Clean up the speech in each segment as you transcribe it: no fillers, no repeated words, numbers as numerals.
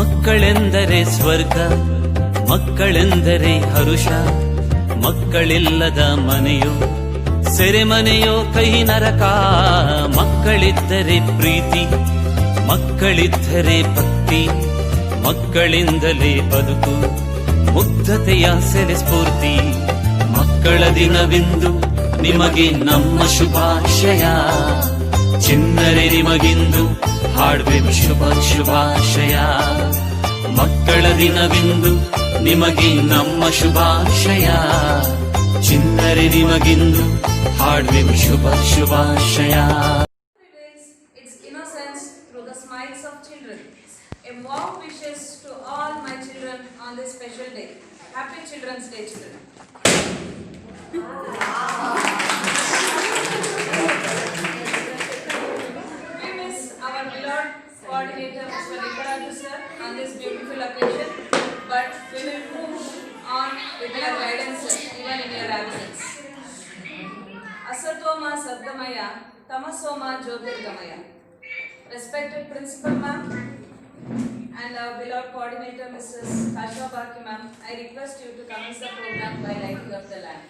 ಮಕ್ಕಳೆಂದರೆ ಸ್ವರ್ಗ, ಮಕ್ಕಳೆಂದರೆ ಹರುಷ, ಮಕ್ಕಳಿಲ್ಲದ ಮನೆಯೋ ಸೆರೆಮನೆಯೋ ಕಹಿ ನರಕ. ಮಕ್ಕಳಿದ್ದರೆ ಪ್ರೀತಿ, ಮಕ್ಕಳಿದ್ದರೆ ಭಕ್ತಿ, ಮಕ್ಕಳಿಂದಲೇ ಬದುಕು ಮುಗ್ಧತೆಯ ಸೆಲೆ ಸ್ಫೂರ್ತಿ. ಮಕ್ಕಳ ದಿನವಿಂದು ನಿಮಗೆ ನಮ್ಮ ಶುಭಾಶಯ, ಚಿನ್ನರೆ ನಿಮಗಿಂದು ಹಾಡುವೆ ಶುಭ ಶುಭಾಶಯ. ಮಕ್ಕಳ ದಿನವಿಂದು ನಿಮಗೆ ನಮ್ಮ ಶುಭಾಶಯ, ಚಿನ್ನರೆ ನಿಮಗಿಂದು ಹಾಡುವೆ ಶುಭ ಶುಭಾಶಯ. Its innocence through the smiles of children. A warm wishes to all my children on this special day. Happy Children's Day, children. We miss our beloved coordinator, Mr. Nikkaraju sir, on this beautiful occasion, but we will move on with your guidance, sir, even in your absence. Asatoma Sadgamaya, Tamasoma Jyotirgamaya. Respected Principal Ma'am and our beloved coordinator Mrs. Kasha Baki Ma'am, I request you to commence the program by lighting up the lamp.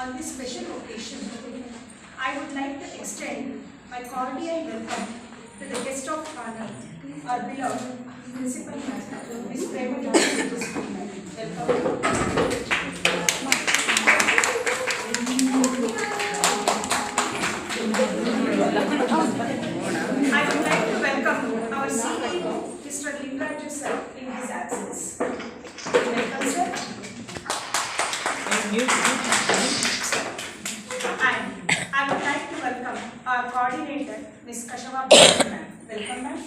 On this special occasion, I would like to extend my cordial welcome to the guest of honor, our beloved Principal Ms. Prema. Welcome. I would like to welcome our CEO, Mr. Nikkaraju sir, in his absence. Welcome, sir. And I would like to welcome our coordinator, Ms. Kashava Bhakti ma'am. Welcome, ma'am.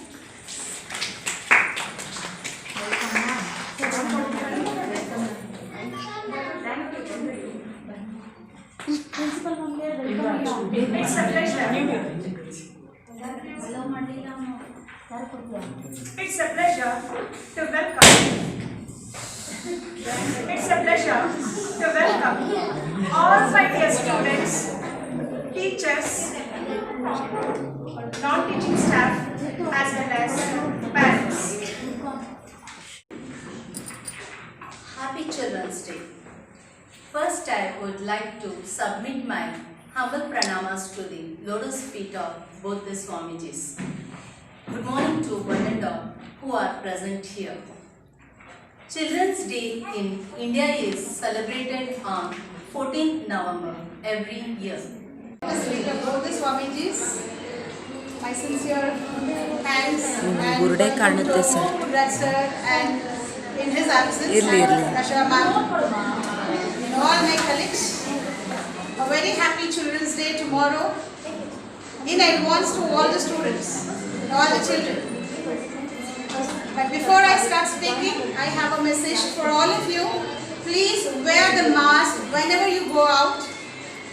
It's a pleasure. It's a pleasure to welcome. It's a pleasure to welcome all my dear students, teachers, non-teaching staff, as well as parents. Happy Children's Day. First, I would like to submit my humble pranamas to the lotus feet of both the Swamijis. Good morning to one and all who are present here. Children's Day in India is celebrated on 14th November every year. To speak of both the Swamijis, my sincere thanks and sir and in his absence, Kasha ma'am, all my colleagues, a very happy Children's Day tomorrow in advance to all the students, all the children. But before I start speaking, I have a message for all of you. Please wear the mask whenever you go out.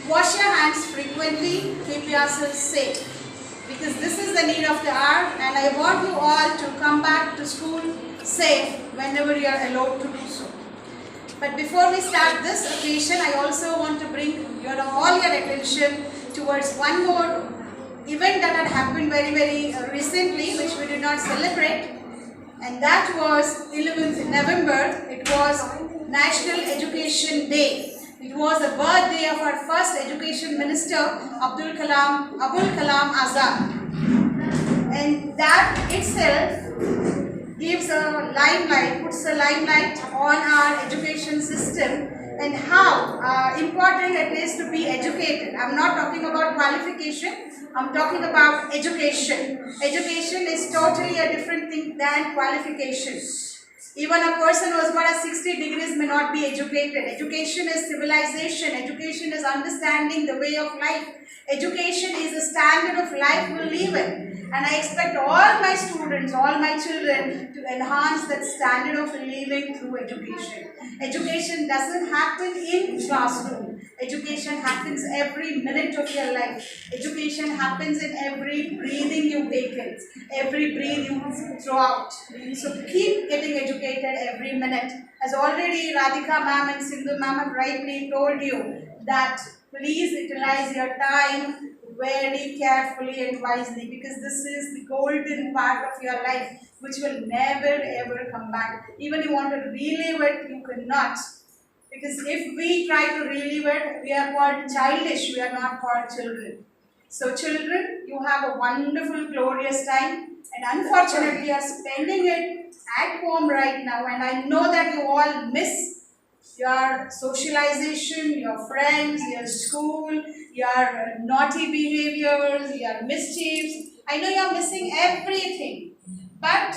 Wash your hands frequently. Keep yourselves safe. Because this is the need of the hour, and I want you all to come back to school safe whenever you are allowed to do so. But before we start this occasion, I also want to bring all your attention towards one more event that had happened very recently, which we did not celebrate, and that was 11th November. It was National Education Day. It was the birthday of our first education minister, Abul Kalam Azad, and that itself gives a limelight, puts a limelight on our education system and how important it is to be educated. I'm not talking about qualification, I'm talking about education. Education is totally a different thing than qualification. Even a person who has got a 60 degrees may not be educated. Education is civilization. Education is understanding the way of life. Education is the standard of life we live in. And I expect all my students, all my children to enhance that standard of living through education. Education doesn't happen in classroom. Education happens every minute of your life. Education happens in every breathing you take in, every breath you throw out. So keep getting educated every minute. As already Radhika ma'am and Sindhu ma'am have rightly told you that please utilize your time very carefully and wisely, because this is the golden part of your life which will never ever come back. Even you want to relive it, you cannot. Because if we try to relive it, we are called childish, we are not called children. So children, you have a wonderful, glorious time, and unfortunately you are spending it at home right now, and I know that you all miss your socialization, your friends, your school, your naughty behaviors, your mischiefs. I know you are missing everything, but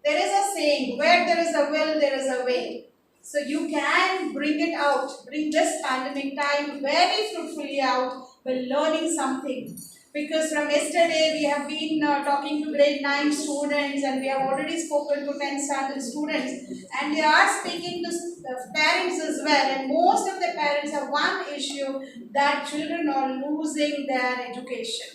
there is a saying, where there is a will, there is a way. So you can bring it out, bring this pandemic time very fruitfully out by learning something. Because from yesterday we have been talking to grade 9 students, and we have already spoken to 10th standard students, and they are speaking to parents as well, and most of the parents have one issue, that children are losing their education.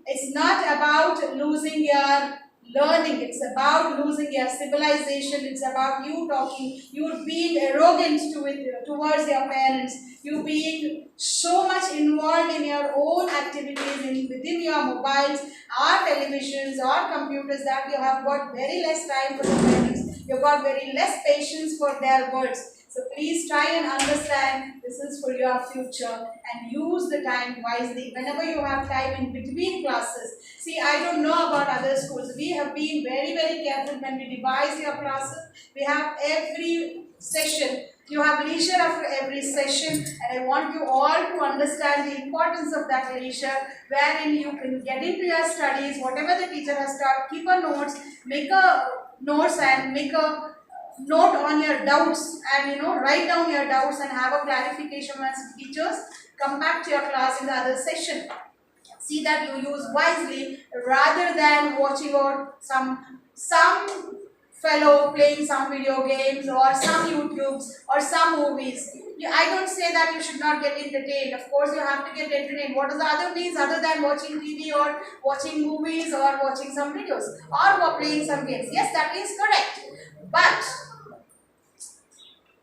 It's not about losing your learning, it's about losing your civilization, it's about you talking, you being arrogant towards your parents, you being so much involved in your own activities within your mobiles or televisions or computers, that you have got very less time for the parents, you've got very less patience for their words. So please try and understand this is for your future, and use the time wisely whenever you have time in between classes. See, I don't know about other schools. We have been very, very careful when we devise your classes. We have every session. You have leisure after every session, and I want you all to understand the importance of that leisure, wherein you can get into your studies, whatever the teacher has taught, keep a notes, make a notes and make a note on your doubts, and write down your doubts and have a clarification once teachers come back to your class in the other session. See that you use wisely, rather than watching out some fellow playing some video games or some YouTubes or some movies. I don't say that you should not get entertained. Of course, you have to get entertained. What is the other means other than watching TV or watching movies or watching some videos or playing some games? Yes, that is correct. But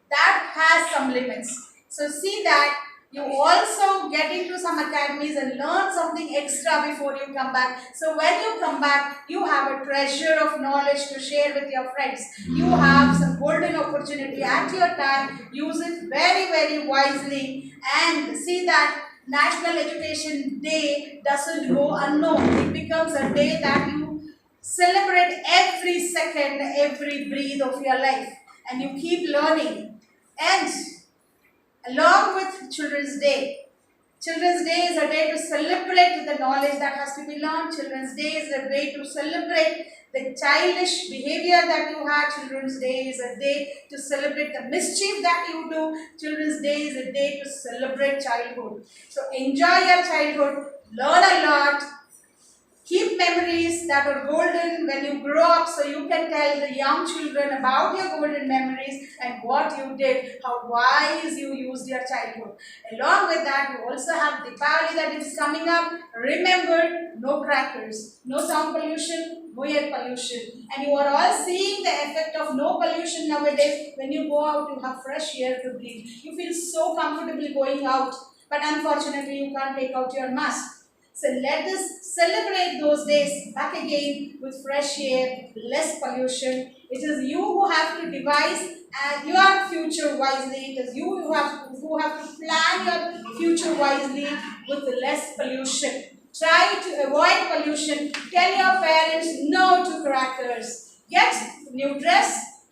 that has some limits. So see that you also get into some academies and learn something extra before you come back. So when you come back, you have a treasure of knowledge to share with your friends. You have some golden opportunity at your time. Use it very, very wisely, and see that National Education Day doesn't go unknown. It becomes a day that you celebrate every second, every breath of your life, and you keep learning. And along with Children's Day, Children's Day is a day to celebrate the knowledge that has to be learned. Children's Day is a way to celebrate the childish behavior that you have. Children's Day is a day to celebrate the mischief that you do. Children's Day is a day to celebrate childhood. So enjoy your childhood, learn a lot, keep memories that are golden when you grow up, so you can tell the young children about your golden memories and what you did, how wise you used your childhood. Along with that, you also have Deepavali that is coming up. Remember, no crackers, no sound pollution, no air pollution. And you are all seeing the effect of no pollution nowadays. When you go out, you have fresh air to breathe. You feel so comfortably going out, but unfortunately, you can't take out your mask. So let us celebrate those days back again with fresh air, less pollution. It is you who have to devise your future wisely. It is you who have to plan your future wisely with less pollution. Try to avoid pollution. Tell your parents no to crackers. Get new dress.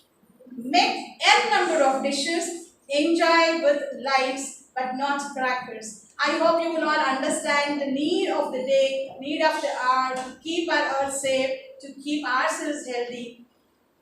Make n number of dishes. Enjoy with lights, but not crackers. I hope you will all understand the need of the day, need of the hour, to keep our earth safe, to keep ourselves healthy.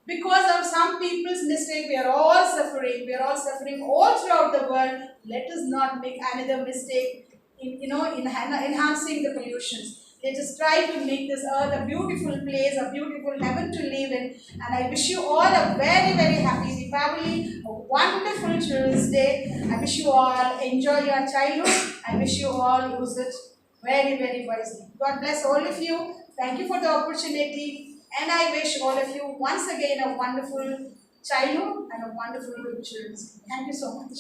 Because of some people's mistake, we are all suffering. We are all suffering all throughout the world. Let us not make another mistake in enhancing the pollutions. Let us try to make this earth a beautiful place, a beautiful heaven to live in. And I wish you all a very, very happy Deepavali, a wonderful Children's Day. I wish you all enjoy your childhood. I wish you all use it very, very wisely. God bless all of you. Thank you for the opportunity. And I wish all of you once again a wonderful childhood and a wonderful Children's Day. Thank you so much.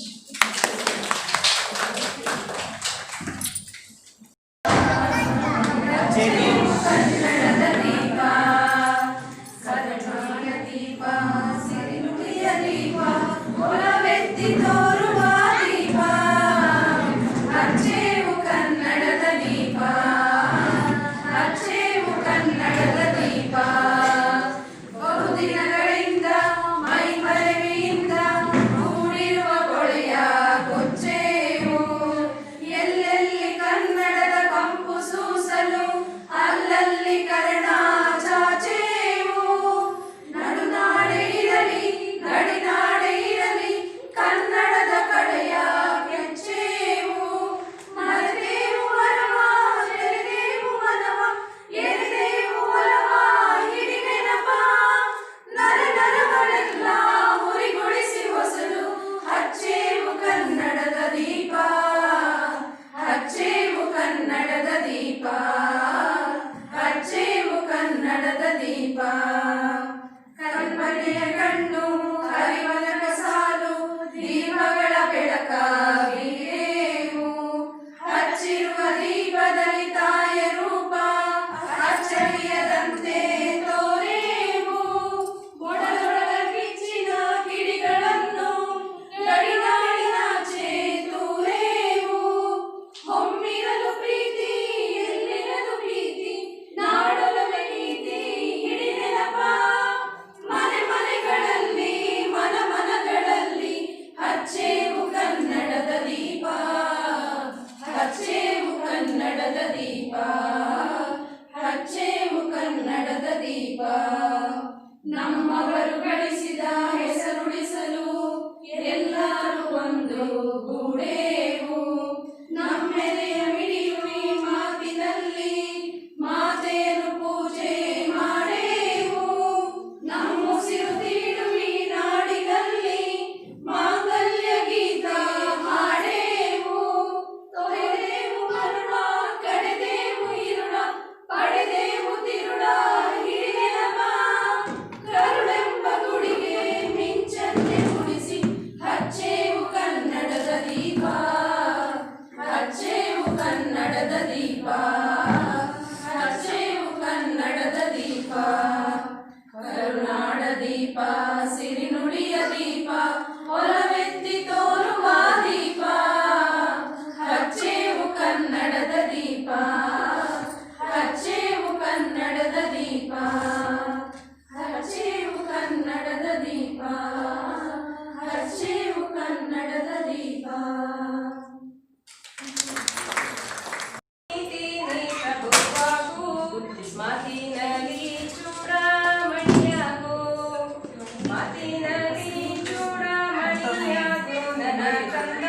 ನಮ್ಮವರು ಗಳಿಸಿದ ಹೆಸರುಳಿಸಲು ಎಲ್ಲರೂ ಒಂದು ಗೂಡೇವು. ನಮ್ಮೆದೆಯ ಮಿಡಿಯುವಿ ಮಾತಿನಲ್ಲಿ ಮಾತೇನು ಪೂಜೆ ಮಾಡೇವು. ನಮ್ಮುಸಿರು ತೀಡುವಿ ನಾಡಿನಲ್ಲಿ ಮಾಂಗಲ್ಯ ಗೀತ ಹಾಡೇವು. ತೊರೆದೇವು ಮರುಳ ಕಡೆದೇವು ಇರುಳ ಪಡೆದೇವು ತಿರುಳ ಹಿರಿನೆನಪ. ಕರುಳೆಂಬ ಗುಡಿಗೆ ಮಿಂಚನ್ನೆ ಉಳಿಸಿ ಹಚ್ಚೇವು ಕನ್ನಡದ ದೀಪ. ಹಚ್ಚೇವು ಕನ್ನಡದ ದೀಪ. ಹಚ್ಚೇವು ಕನ್ನಡದ ದೀಪ. ಕರುನಾಡ ದೀಪ ಸಿರಿನುಡಿಯ ದೀಪ ಹೊಲವೆತ್ತಿ ತೋರುವ ದೀಪ. ಹಚ್ಚೇವು ಕನ್ನಡದ ದೀಪ. ಹಚ್ಚೇವು ಕನ್ನಡದ ದೀಪ. ಹಚ್ಚೇವು ಕನ್ನಡದ ದೀಪ. ಹಚ್ಚೇವು ಕನ್ನಡದ ದೀಪ. ಮಾತಿನಲ್ಲಿ ಚೂಡಾಮಣಿಯಾಗು. ಮಾತಿನಲ್ಲಿ ಚೂಡಾಮಣಿಯಾಗು ನನ್ನ ಕಂದ.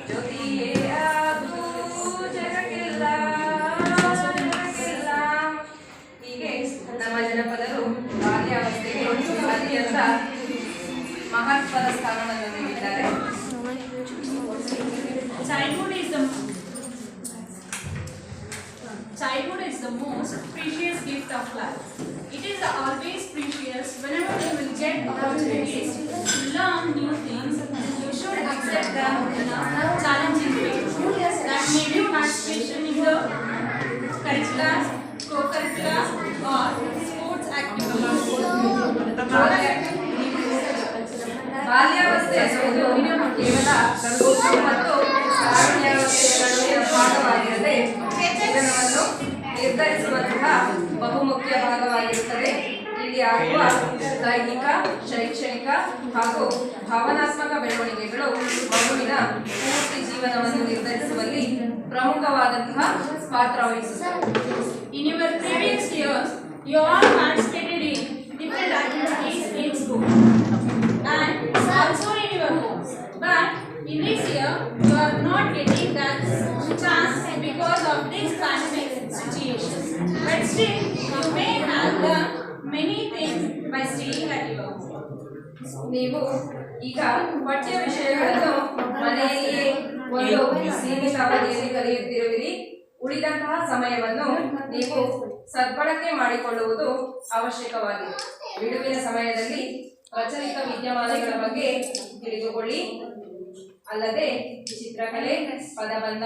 ಜ್ಯೋತಿಯೇ ಆಗು ಜಗಕ್ಕೆಲ್ಲ ಜಗಕ್ಕೆಲ್ಲ. ಹೀಗೆ ನಮ್ಮ ಜನಪದರು ಬಾಲ್ಯಾವಸ್ಥೆಗೆ ಅತ್ಯಂತ ಮಹತ್ವದ ಸ್ಥಾನವನ್ನು ನೀಡಿದ್ದಾರೆ. Childhood is the most precious gift of life. It is always precious whenever you will get opportunities to learn new things. You should accept them in a challenging way. That may be participation in the curricular, co-curricular or sports activities. ಬಾಲ್ಯಾವಸ್ಥೆ ಎನ್ನುವುದು ಕೇವಲ ಗರ್ಭೋತ್ಸವ ಮತ್ತು ತಾರುಣ್ಯಾವಸ್ಥೆಯ ನಡುವಿನ ಭಾಗವಾಗಿರದೆ ಜೀವನವನ್ನು ನಿರ್ಧರಿಸುವಂತಹ ಬಹುಮುಖ್ಯ ಭಾಗವಾಗಿರುತ್ತದೆ. ಈ ಇಲ್ಲಿ ಆಗುವ ದೈಹಿಕ, ಶೈಕ್ಷಣಿಕ ಹಾಗೂ ಭಾವನಾತ್ಮಕ ಬೆಳವಣಿಗೆಗಳು ಮಗುವಿನ ಪೂರ್ತಿ ಜೀವನವನ್ನು ನಿರ್ಧರಿಸುವಲ್ಲಿ ಪ್ರಮುಖವಾದಂತಹ ಪಾತ್ರ ವಹಿಸುತ್ತವೆ. In your previous years, you all participated in different activities in school and also in your homes. But in this year, you are not getting that chance because of this pandemic situation. But still, you may have learned many things by staying at your home. ನೀವು ಈಗ ಪಠ್ಯ ವಿಷಯಗಳನ್ನು ಮನೆಯಲ್ಲಿಯೇ ಒಂದು ಸೀಮಿತ ಅವಧಿಯಲ್ಲಿ ಕಲಿಯುತ್ತಿರುವಿರಿ. ಉಳಿದಂತಹ ಸಮಯವನ್ನು ನೀವು ಸದ್ಬಳಕೆ ಮಾಡಿಕೊಳ್ಳುವುದು ಅವಶ್ಯಕವಾಗಿದೆ. ಬಿಡುವಿನ ಸಮಯದಲ್ಲಿ ಪ್ರಚಲಿತ ವಿದ್ಯಮಾನಗಳ ಬಗ್ಗೆ ತಿಳಿದುಕೊಳ್ಳಿ. ಅಲ್ಲದೆ ಚಿತ್ರಕಲೆ, ಪದಬಂಧ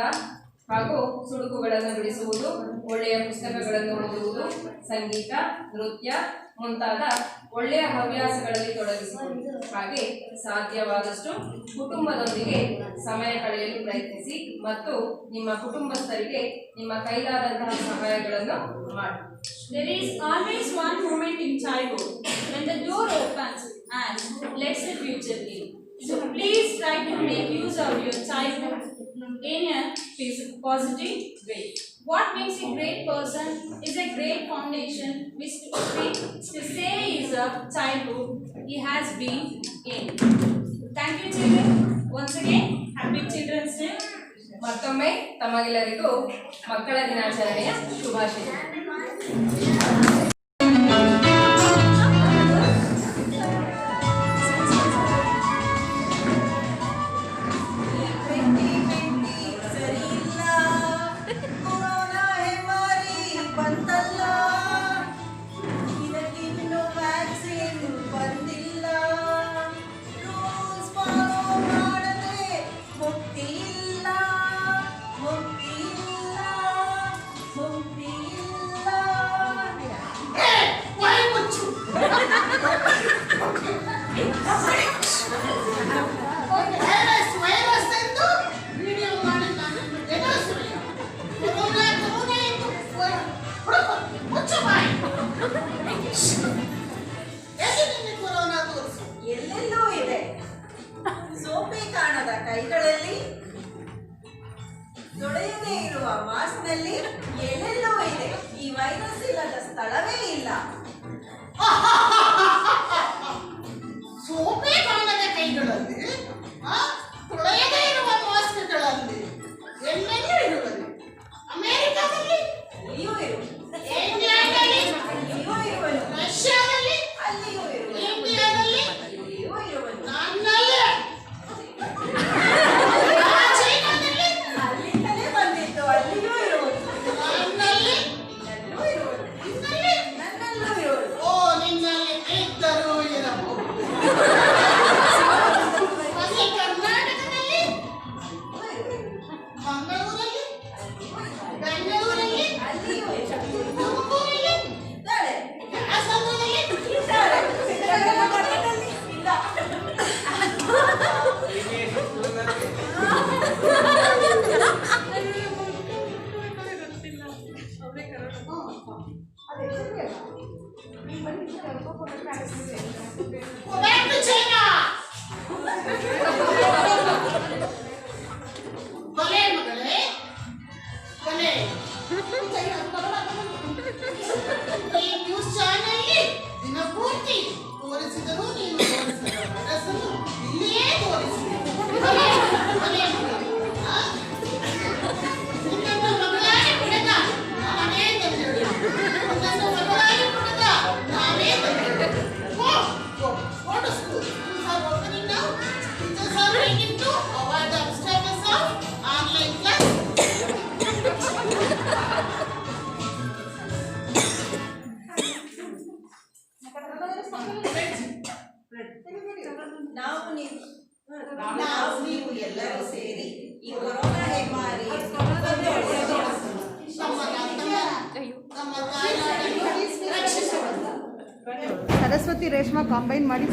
ಹಾಗೂ ಸುಡುಕುಗಳನ್ನು ಬಿಡಿಸುವುದು, ಒಳ್ಳೆಯ ಪುಸ್ತಕಗಳನ್ನು ಓದುವುದು, ಸಂಗೀತ, ನೃತ್ಯ ಮುಂತಾದ ಒಳ್ಳೆಯ ಹವ್ಯಾಸಗಳಲ್ಲಿ ತೊಡಗಿಸಿಕೊಳ್ಳಿ. ಹಾಗೆ ಸಾಧ್ಯವಾದಷ್ಟು ಕುಟುಂಬದೊಂದಿಗೆ ಸಮಯ ಕಳೆಯಲು ಪ್ರಯತ್ನಿಸಿ ಮತ್ತು ನಿಮ್ಮ ಕುಟುಂಬಸ್ಥರಿಗೆ ನಿಮ್ಮ ಕೈಲಾದಂತಹ ಸಹಾಯಗಳನ್ನು ಮಾಡಿ. There is always one moment in childhood when the door opens and lets the future in. So please try to make use of your childhood in a positive way. What makes a great person is a great foundation which to say is a childhood he has been in. Thank you children. Once again, happy Children's Day. ಮತ್ತೊಮ್ಮೆ ತಮಗೆಲ್ಲರಿಗೂ ಮಕ್ಕಳ ದಿನಾಚರಣೆಯ ಶುಭಾಶಯ. ಎಲ್ಲೆಲ್ಲೋ ಇದೆ. ಸೋಪೆ ಕಾಣದ ಕೈಗಳಲ್ಲಿ, ತೊಳೆಯದೇ ಇರುವ ಮಾಸ್ಕ್ನಲ್ಲಿ ಎಲ್ಲೆಲ್ಲೋ ಇದೆ. ಈ ವೈರಸ್ ಇಲ್ಲದ ಸ್ಥಳವೇ ಇಲ್ಲ. ಸೋಪೆ ಕಾಣದ ಕೈಗಳಲ್ಲಿ, ತೊಳೆಯದೇ ಇರುವ ಮಾಸ್ಕ್ಗಳಲ್ಲಿ ಎಲ್ಲೆಲ್ಲೂ ಇರುವುದು. ಅಮೆರಿಕದಲ್ಲಿ ಅಲ್ಲಿಯೂ ಇರುವುದು, ಇಂಡಿಯಾದಲ್ಲಿ ಅಲ್ಲಿಯೂ ಇರುವುದು, ರಷ್ಯಾದಲ್ಲಿ ಅಲ್ಲಿಯೂ ಇರುವುದು, ಇಂಡಿಯಾದಲ್ಲಿ ಅಲ್ಲಿಯೂ ಇರುವುದು, ನನ್ನಲ್ಲಿ ಚೈನಾದಲ್ಲಿ ಅಲ್ಲಿಂದಲೇ ಬಂದಿತ್ತು, ಅಲ್ಲಿಯೂ ಇರುವುದು, ನನ್ನಲ್ಲಿ ನನ್ನಲ್ಲೂ ಇರುವುದು, ನಿನ್ನಲ್ಲಿ ನನ್ನಲ್ಲೂ ಇರುವುದು. ಓ ನಿನ್ನಲ್ಲಿ ಇದ್ದರೂ ಇರಬಹುದು. ಅಲ್ಲಿ ಕರ್ನಾಟಕದಲ್ಲಿ, ಮಂಗಳೂರಲ್ಲಿ, ಬೆಂಗಳೂರಲ್ಲಿ, ಅಲ್ಲಿಯೂ ಇರುವುದು. ತುಮಕೂರಲ್ಲಿ, ಇದ್ದಾಳೆ, ಹಾಸನದಲ್ಲಿ, ಇದ್ದಾಳೆ. ಶ್ರೀರಂಗಪಟ್ಟಣದಲ್ಲಿ ಇಲ್ಲ. go back to China. ಬಲೆ ಮಗಳೇ, ಬಲೆ. ಈ ನ್ಯೂಸ್ ಚಾನೆಲ್ ದಿನಪೂರ್ತಿ ತೋರಿಸಿದರೂ ನೀನು ತೋರಿಸಿದ ವೈರಸ್ಸನ್ನು ಇಲ್ಲಿಯೇ ತೋರಿಸಿದೆ. ಬಲೆ, ಬಲೆ ಮಗಳೇ. ನಿನ್ನನ್ನು ಮಗಳಾಗಿ ಬಿಡದ ನಾನೇ ತಂದೆ. ನಿನ್ನನ್ನು ಮಗಳಾಗಿ ಬಿಡದ ನಾನೇ ತಂದೆ. Go to school. Schools are opening now. Teachers are waiting to avoid the obstacles of online class. ನಾವು ನೀವು ಎಲ್ಲರೂ ಸೇರಿ ಈ ಕೊರೋನಾ ಹೆಮ್ಮಾರಿ ನಮ್ಮ ತಾಯಿನಾಡನ್ನು ರಕ್ಷಿಸಬಹುದು. ಸರಸ್ವತಿ ರೇಷ್ಮಾ ಕಾಂಬೈನ್ ಮಾಡಿ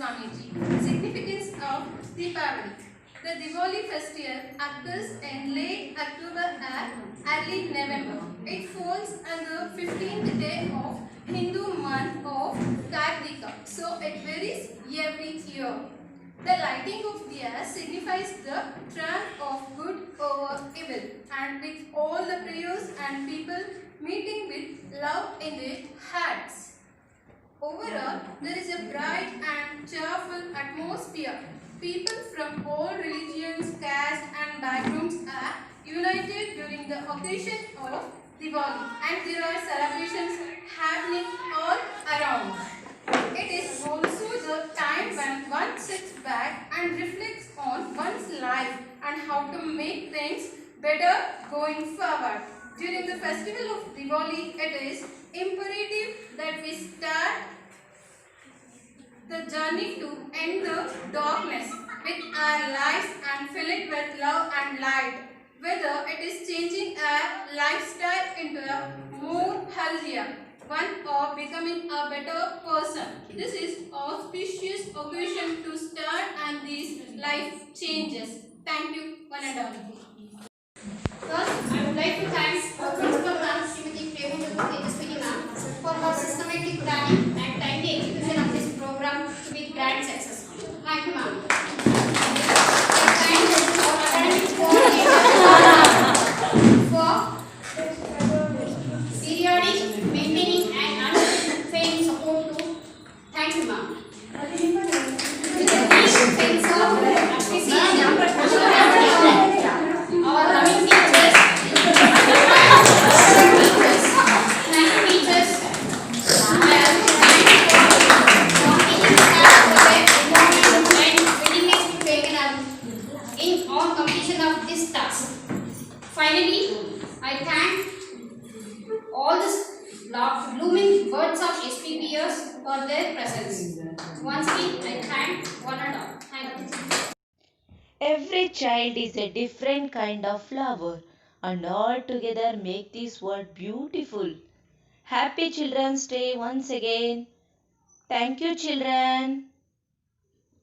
Swamiji. Significance of Deepavali. The Diwali festival occurs in late October and early November. It falls on the 15th day of Hindu month of Kartika, so it varies every year. The lighting of diyas signifies the triumph of good over evil, and with all the prayers and people meeting with love in their hearts. Overall, there is a bright and cheerful atmosphere. People from all religions, castes and backgrounds are united during the occasion of Diwali, and there are celebrations happening all around. It is also the time when one sits back and reflects on one's life and how to make things better going forward. During the festival of Diwali, it is imperative that we start the journey to end the darkness with our lives and fill it with love and light. Whether it is changing our lifestyle into a more healthier one or becoming a better person. This is auspicious occasion to start on these life changes. Thank you, one and all. First, I would like to thank our Principal Ma'am, Srimati Premendra Tejaswini Ma'am, for her systematic planning and timely execution of this program to be grand successful. Thank you, ma'am. I thank our academic coordinator for periodic, maintaining and unfailing support to. Thank you, ma'am. Thanks for appreciation. Our loving teachers, thank you teachers, and thank you for teaching us the way and willingness to take up in on completion of this task. Finally, I thank all the blooming words of SPPers for their presence. Once again, I thank one and all. Thank you. Every child is a different kind of flower, and all together make this world beautiful. Happy Children's Day once again. Thank you, children.